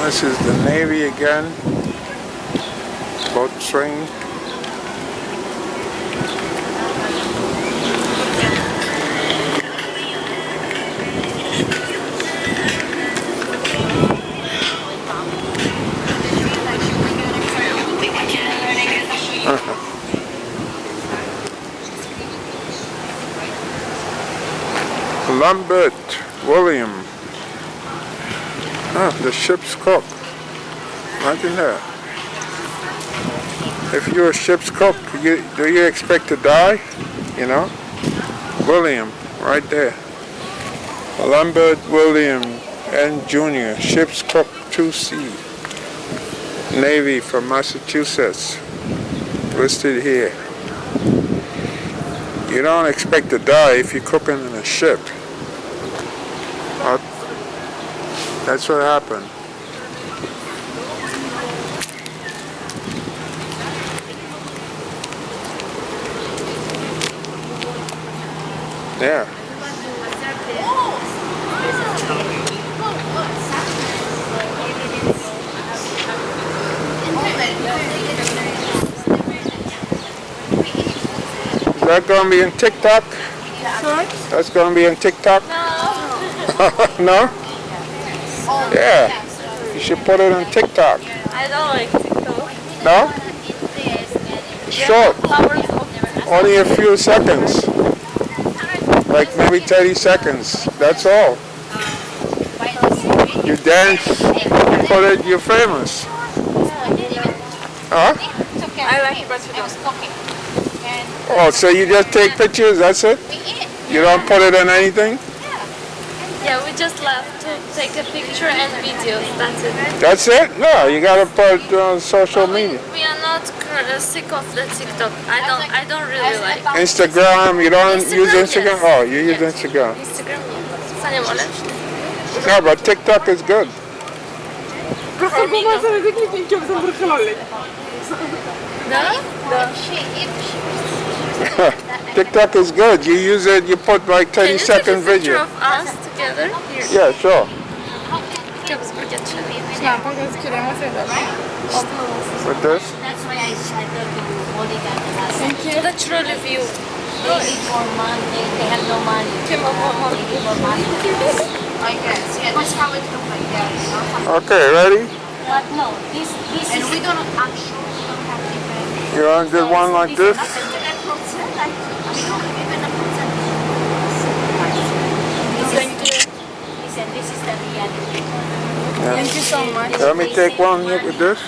This is the Navy again. Boat train. Lambert William. The ship's cook. Imagine that. If you're a ship's cook, do you expect to die? You know? William, right there. Lambert William N. Jr., ship's cook 2C. Navy from Massachusetts. Listed here. You don't expect to die if you're cooking in a ship. That's what happened. Yeah. Is that going to be in TikTok? Sorry? That's going to be in TikTok? No. No? Yeah. You should put it on TikTok. I don't like TikTok. No? It's short. Only a few seconds. Like maybe 30 seconds. That's all. You dance, you put it, you're famous. Huh? I like it, but you don't. Oh, so you just take pictures, that's it? You don't put it on anything? Yeah, we just love to take a picture and videos, that's it. That's it? No, you gotta put it on social media. We are not sick of the TikTok. I don't really like Instagram, you don't use Instagram? Yes. Oh, you use Instagram. Instagram. Saniam oleh. No, but TikTok is good. TikTok is good. You use it, you put like 30-second video. video. Of us together here. Yeah, sure. With this? That's why I started to bodyguard the last. Thank you. The trolley view. They need more money. They have no money. They need more money. I guess. Yeah, that's how it looks like there. Okay, ready? But no, this and is. We don't actually have different. You want to do one like this? Listen, this is the reality. Yeah. Thank you so much. Let me take one with this.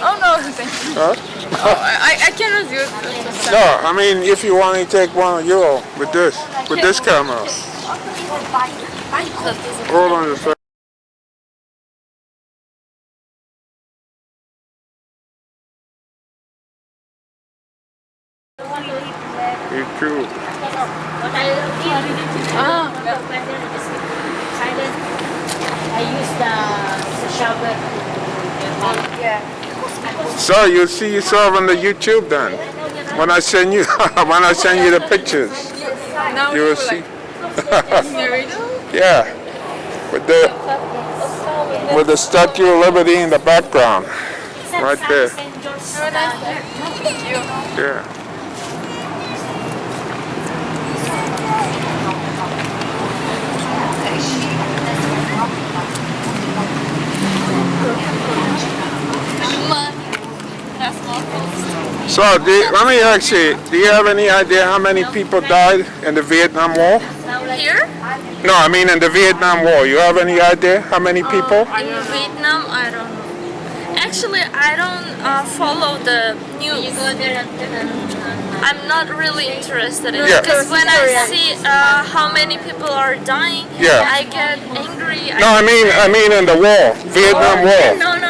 Oh no, thank you. Huh? Oh, I cannot use it. No, I mean if you want to take one of you with this camera. Hold on a second. You too. I use the shower. Yeah. So you'll see yourself on the YouTube then. When I send you the pictures, Now you will see. Yeah. With the Statue of Liberty in the background, right there. Yeah. So, let me ask you, do you have any idea how many people died in the Vietnam War? Here? No, I mean in the Vietnam War. You have any idea how many people? In Vietnam, I don't know. Actually, I don't follow the news. I'm not really interested in it. Because when I see how many people are dying, I get angry. No, I mean in the war, Vietnam War. No.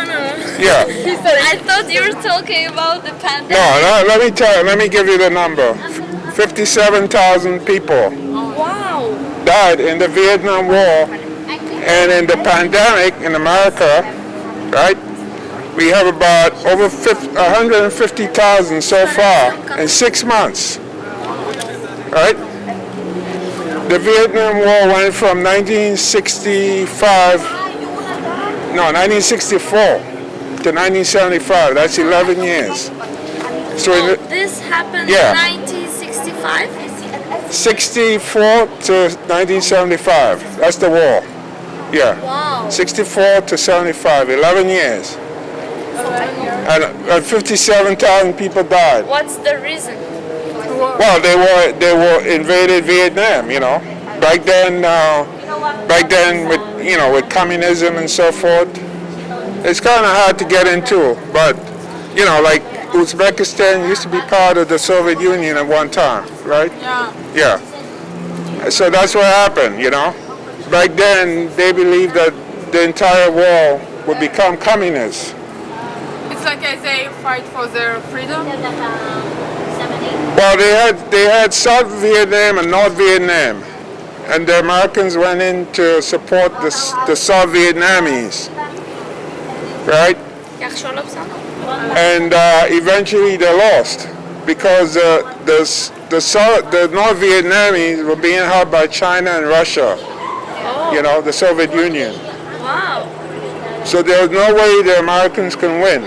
Yeah. I thought you were talking about the pandemic. No, let me give you the number. 57,000 people died in the Vietnam War, and in the pandemic in America, right? We have about over 150,000 so far in 6 months, right? The Vietnam War went from 1965 No, 1964 to 1975. That's 11 years. So in the, This happened Yeah. in 1965? 64 to 1975. That's the war. Yeah. Wow. 64 to 75. 11 years. And 57,000 people died. What's the reason? Well, they were invaded Vietnam. You know, back then with communism and so forth, it's kind of hard to get into. But you know, like Uzbekistan used to be part of the Soviet Union at one time, right? Yeah. Yeah. So that's what happened. You know, back then they believed that the entire world would become communist. It's like as they fight for their freedom. Well, they had South Vietnam and North Vietnam, and the Americans went in to support the South Vietnamese, right? And eventually they lost because the North Vietnamese were being held by China and Russia, you know, the Soviet Union. Wow. So there was no way the Americans can win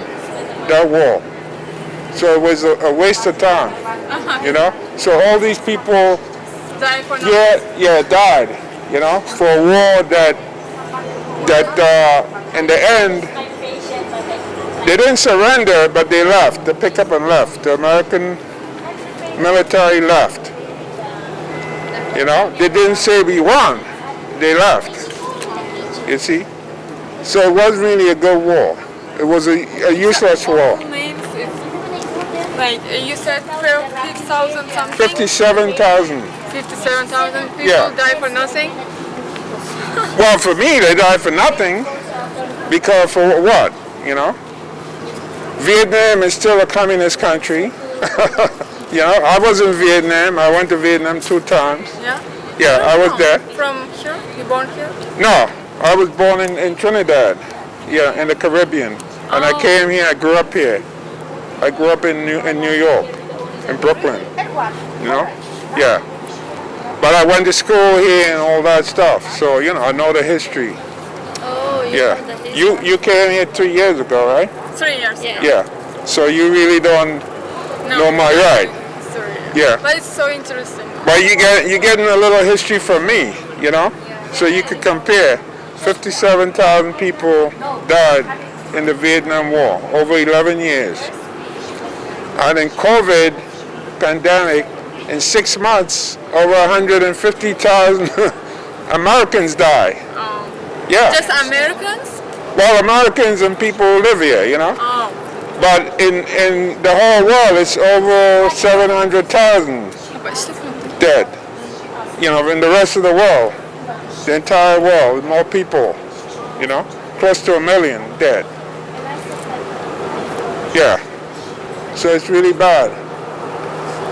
that war. So it was a waste of time, you know. So all these people, Die for nothing. died, you know, for a war that in the end they didn't surrender, but they left. They picked up and left. The American military left. You know, they didn't say we won. They left. You see, so it wasn't really a good war. It was a useless war. Names is like you said 50,000 something. 57,000. 57,000 people Yeah. die for nothing. Well, for me, they died for nothing. Because for what? You know? Vietnam is still a communist country. You know, I was in Vietnam. I went to Vietnam 2 times. Yeah. Yeah, I was there. From here? You born here? No, I was born in Trinidad. Yeah, in the Caribbean. And I came here, I grew up here. I grew up in New York, in Brooklyn. You know? Yeah. But I went to school here and all that stuff. So, you know, I know the history. Oh, you Yeah. know the history. You came here 3 years ago, right? 3 years. Yeah. Yeah. So you really don't know my right. Sorry. Yeah. But it's so interesting. But you're getting a little history from me, you know? So you could compare. 57,000 people died in the Vietnam War, over 11 years. And in COVID pandemic, in 6 months, over 150,000 Americans died. Yeah. Just Americans? Well, Americans and people who live here, you know? Oh. But in the whole world, it's over 700,000 dead. You know, in the rest of the world, the entire world, more people, you know, close to 1 million dead. Yeah. So it's really bad.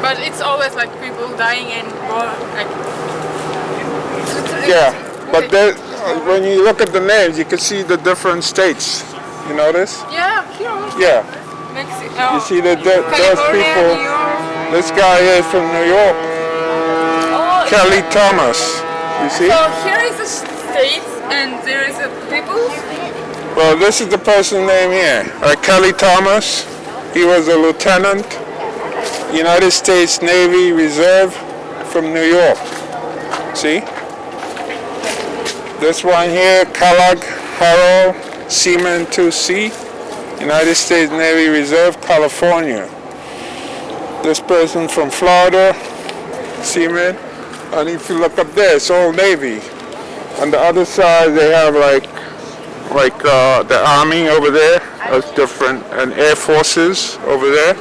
But it's always like people dying and more like. Yeah. But there, when you look at the names, you can see the different states. You notice? Yeah, here also. Yeah. Mexico. You see that those California, people. New York. This guy here is from New York, Oh, Kelly Thomas. You see? so here is the states and there is a people. Well, this is the person name here. Kelly Thomas. He was a lieutenant, United States Navy Reserve from New York. See? This one here, Kellogg Harold, Seaman 2C, United States Navy Reserve, California. This person from Florida, Seaman. And if you look up there, it's all Navy. On the other side, they have like the Army over there. That's different, and Air Forces over there.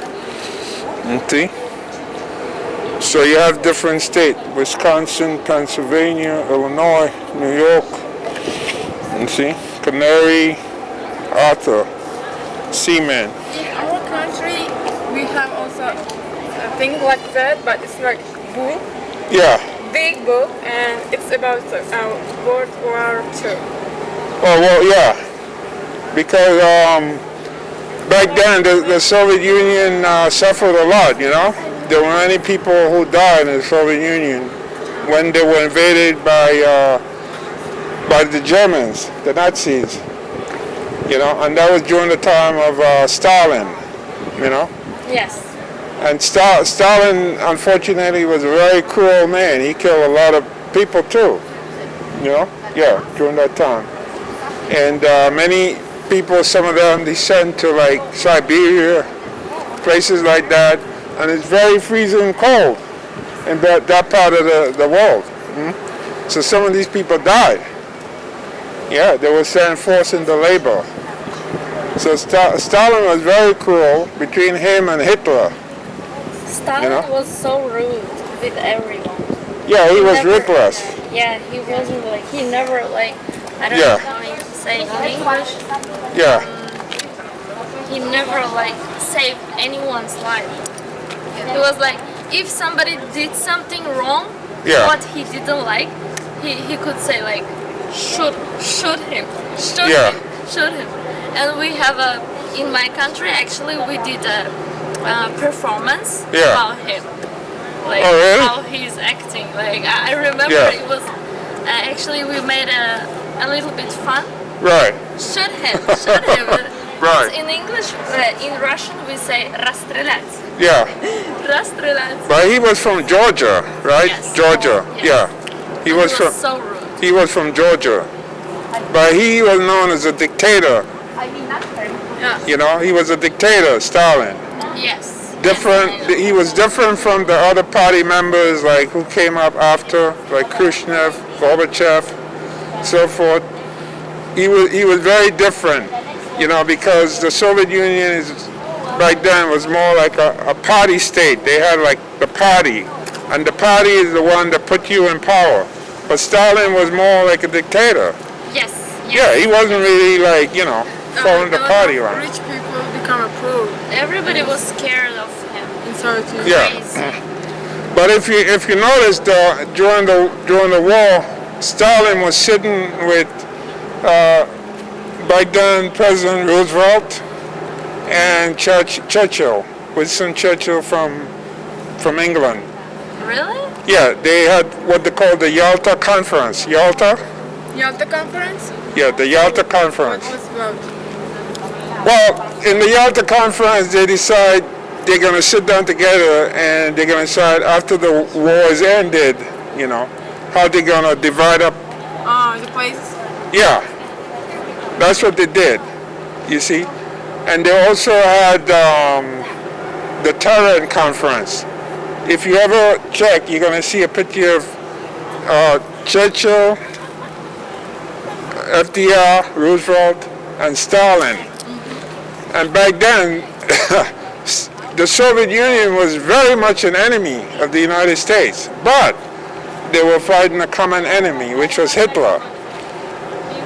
You see? So you have different states: Wisconsin, Pennsylvania, Illinois, New York. You see? Canary, Arthur, Seaman. In our country, we have also a thing like that, but it's like book, Yeah. big book, and it's about World War II. Oh, well, yeah. Because back then the Soviet Union suffered a lot, you know? There were many people who died in the Soviet Union when they were invaded by the Germans, the Nazis. You know, and that was during the time of Stalin. You know, Yes. and Stalin, unfortunately, was a very cruel man. He killed a lot of people too. You know, yeah, during that time. And many people, some of them, they sent to like Siberia, places like that, and it's very freezing cold in that part of the world. So some of these people died. Yeah, they were sent forced into labor. So Stalin was very cruel between him and Hitler. Stalin You know? was so rude with everyone. Yeah, he was Never- ruthless. Yeah, he wasn't like, he never like, I don't Yeah. know how to say in English. Yeah, He never like saved anyone's life. He was like, if somebody did something wrong, Yeah. what he didn't like, he could say like, shoot him, Yeah. shoot him. And we have in my country actually we did a performance Yeah. about him. Like Oh, really? how he's acting. Like I remember Yeah. it was actually we made a little bit fun. right, Shoot him, shoot him. Right. In English, in Russian we say расстрелять. yeah. Расстрелять. But he was from Georgia, right? Yes. Georgia, Yes. yeah. He was from so rude. he was from Georgia, but he was known as a dictator. Yeah. You know, he was a dictator, Stalin. Yes. Different. Yes, I know. He was different from the other party members, like who came up after, like Khrushchev, Gorbachev, so forth. He was very different, you know, because the Soviet Union back then was more like a party state. They had like the party, and the party is the one that put you in power. But Stalin was more like a dictator. Yes. Yeah, he wasn't really like, you know, following the A lot party of around. Rich people become approved Everybody was scared of him. in Soviet Union. Yeah. Crazy. But if you notice, during the war, Stalin was sitting with back then President Roosevelt and Churchill, Winston Churchill from England. Really? Yeah, they had what they call the Yalta Conference. Yalta? Yalta Conference? Yeah, the Yalta Conference. What was about? Well, in the Yalta Conference, they decide they're going to sit down together and they're going to decide after the war is ended, you know, how they're going to divide up. The places? Yeah, that's what they did, you see. And they also had the Tehran Conference. If you ever check, you're going to see a picture of Churchill, FDR, Roosevelt, and Stalin. And back then, the Soviet Union was very much an enemy of the United States, but they were fighting a common enemy, which was Hitler.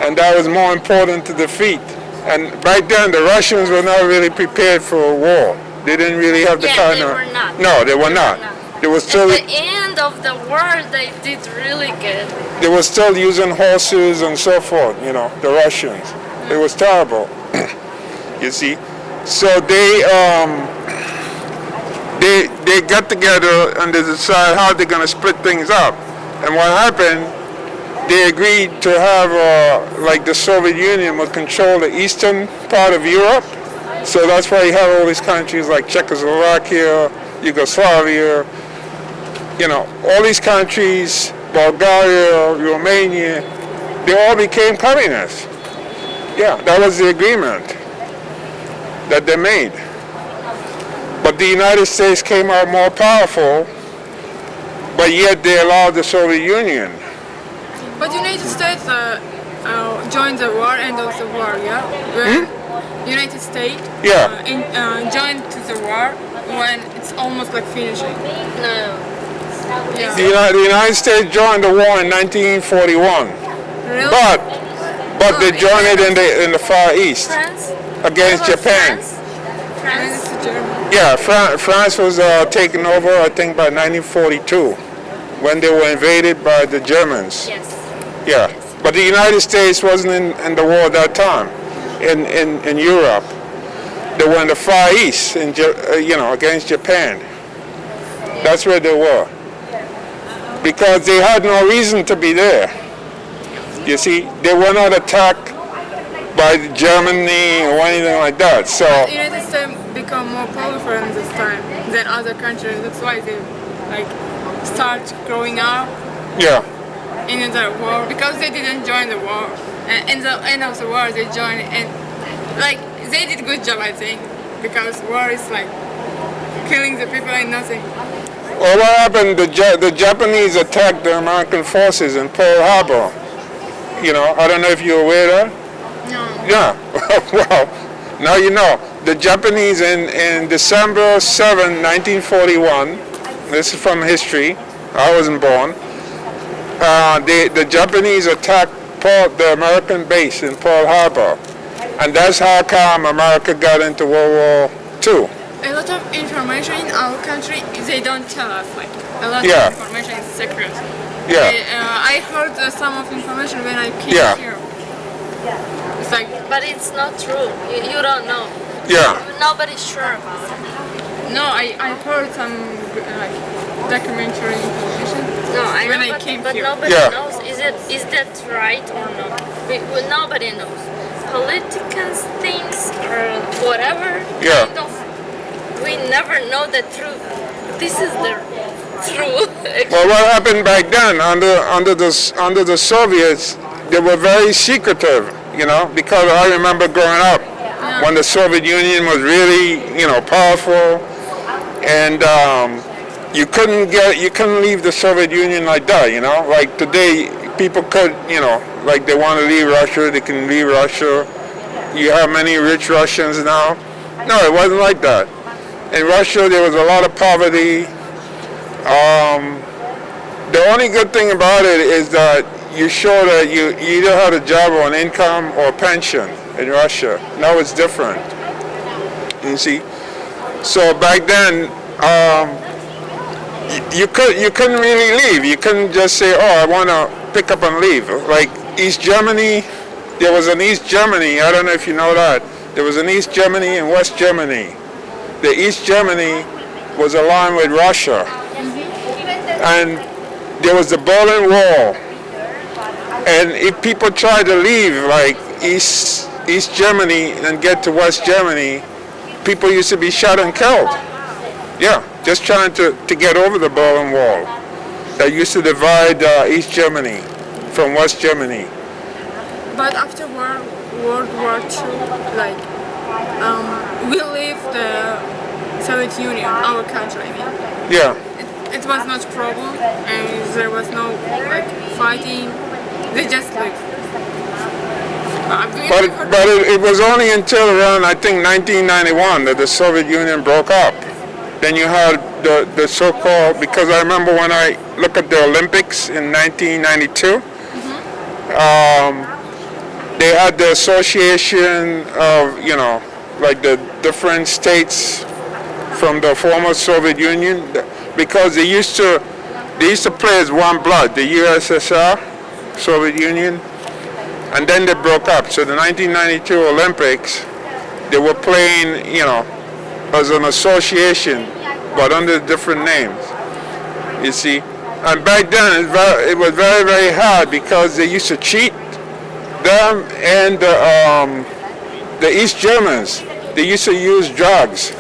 And that was more important to defeat. And back then, the Russians were not really prepared for a war. They didn't really have the Yeah, kind they of... were not. No, they were not. They were still... At the end of the war, they did really good. They were still using horses and so forth, you know, the Russians. It was terrible, you see. So they got together and they decided how they're going to split things up. And what happened, they agreed to have, like the Soviet Union would control the eastern part of Europe. So that's why you have all these countries like Czechoslovakia, Yugoslavia, you know, all these countries, Bulgaria, Romania, they all became communists. Yeah, that was the agreement that they made. But the United States came out more powerful, but yet they allowed the Soviet Union. But United States joined the war, end of the war, yeah? When United States Yeah. joined to the war when it's almost like finishing. No. Yeah. The United States joined the war in 1941, Really? but they joined it in the Far East France? against What about Japan. France? And France? it's German. Yeah, France was taken over, I think, by 1942, when they were invaded by the Germans. Yes. Yeah, but the United States wasn't in the war at that time. In Europe, they were in the Far East, against Japan. That's where they were, because they had no reason to be there. You see, they were not attacked by Germany or anything like that. So United States become more powerful in this time than other countries. That's why they like start growing up yeah, in the war because they didn't join the war. And in the end of the war, they joined and like they did good job, I think, because war is like killing the people and nothing. well, what happened? The Japanese attacked the American forces in Pearl Harbor. You know, I don't know if you're aware of that. No. Yeah, well, now you know. The Japanese in December 7, 1941, this is from history, I wasn't born, the Japanese attacked the American base in Pearl Harbor. And that's how come America got into World War II. A lot of information in our country, they don't tell us. Like a lot Yeah. of information is secret. Yeah, I heard some of information when I came Yeah. here. It's like But it's not true. You don't know. yeah, Nobody's sure about it. no, I heard some like documentary information. No, I When know, I but, came but here. nobody Yeah. knows. Is that right or not? Nobody knows. Politicians thinks or whatever. Yeah. Kind of, we never know the truth. This is the truth. well, what happened back then under the Soviets, they were very secretive, you know, because I remember growing up when the Soviet Union was really, you know, powerful, and you couldn't leave the Soviet Union like that, you know. Like today, people could, you know, like they want to leave Russia, they can leave Russia. You have many rich Russians now. No, it wasn't like that. In Russia, there was a lot of poverty. The only good thing about it is that you show that you either had a job or an income or pension in Russia. Now it's different. You see? So back then, you couldn't really leave. You couldn't just say, oh, I want to pick up and leave. Like East Germany, there was an East Germany. I don't know if you know that. There was an East Germany and West Germany. The East Germany was aligned with Russia. And there was the Berlin Wall. And if people tried to leave, like East Germany and get to West Germany, people used to be shot and killed. Yeah, just trying to get over the Berlin Wall that used to divide East Germany from West Germany. But after World War II, like we leave the Soviet Union, our country. I mean, Yeah, it was not a problem, and there was no like fighting. They just like. but it was only until around, I think, 1991 that the Soviet Union broke up. Then you had the so-called, because I remember when I look at the Olympics in 1992, they had the association of, you know, like the different states from the former Soviet Union, because they used to play as one blood, the USSR, Soviet Union, and then they broke up. So the 1992 Olympics, they were playing, you know, as an association, but under different names, you see. And back then, it was very, very hard because they used to cheat. Them and the East Germans, they used to use drugs.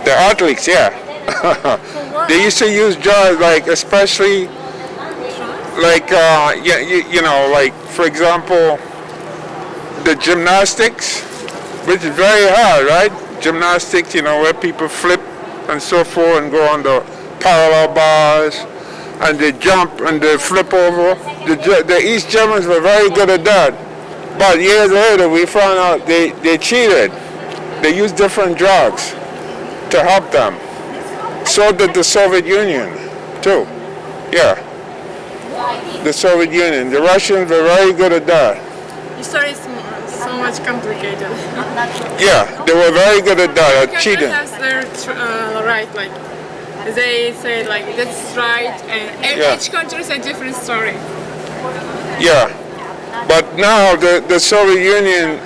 The athletes, yeah. They used to use drugs, like especially, like you know, like for example, the gymnastics, which is very hard, right? Gymnastics, you know, where people flip and so forth and go on the parallel bars, and they jump and they flip over. The East Germans were very good at that. But years later, we found out they cheated. They used different drugs to help them. So did the Soviet Union, too. Yeah. The Soviet Union. The Russians were very good at that. History is so much complicated. Yeah, they were very good at that, at Country cheating. has their right, like they say, like that's right, and Yeah. each country has a different story. Yeah. But now the Soviet Union